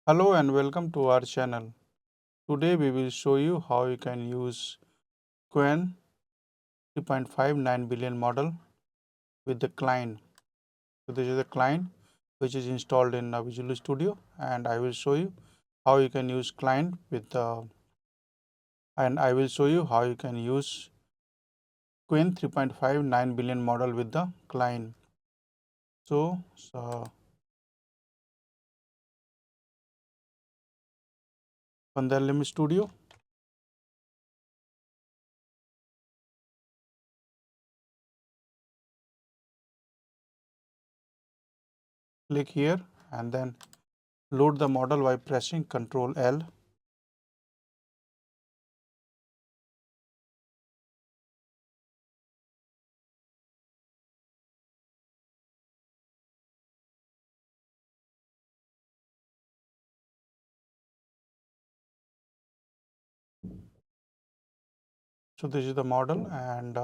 Hello and welcome to our channel. Today we will show you how you can use Qwen3.5 9 billion model with the Cline. So this is the Cline which is installed in Visual Studio, and I will show you how you can use Cline with the Qwen3.5 9 billion model with the Cline. So on the LM Studio, click here and then load the model by pressing Ctrl L. So this is the model, and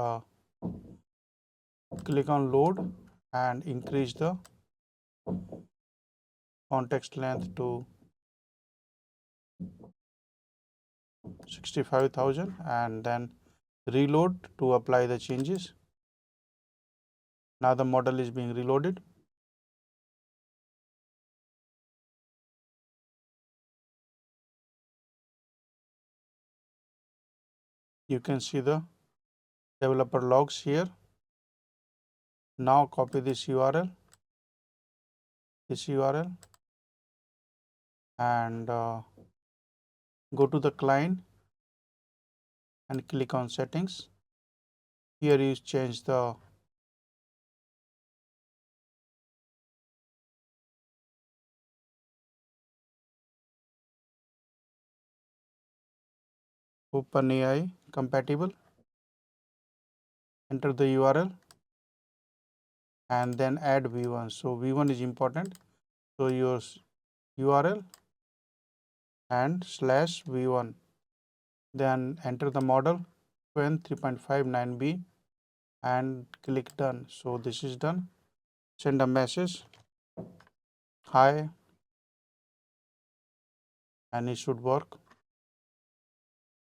click on load and increase the context length to 65,000 and then reload to apply the changes. Now the model is being reloaded. You can see the developer logs here. Now copy this URL, and go to the client and click on settings. Here you change the OpenAI compatible. Enter the URL and then add V1. So V1 is important. So your URL and /V1. Then enter the model Qwen3.59b and click done. So this is done. Send a message, hi, and it should work.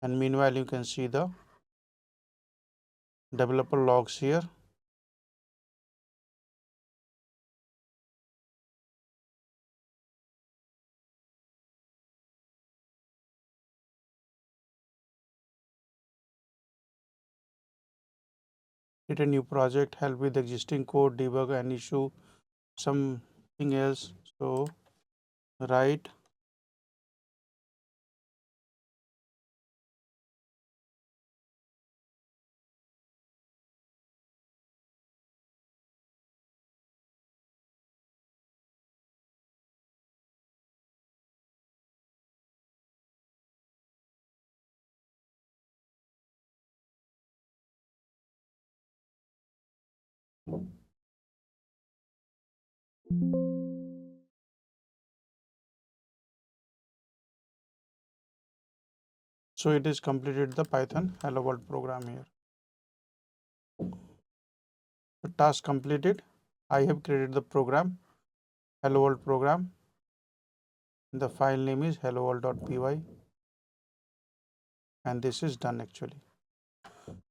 And meanwhile you can see the developer logs here. Create a new project, help with existing code, debug an issue, something else. So write so it is completed the Python hello world program here. The task completed. I have created the program, hello world program. The file name is hello world.py, and this is done actually.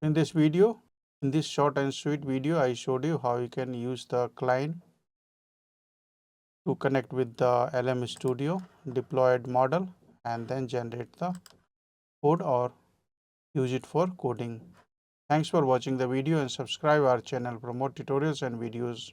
In this video, in this short and sweet video, I showed you how you can use the Cline to connect with the LM Studio deployed model and then generate the code or use it for coding. Thanks for watching the video and subscribe our channel for more tutorials and videos.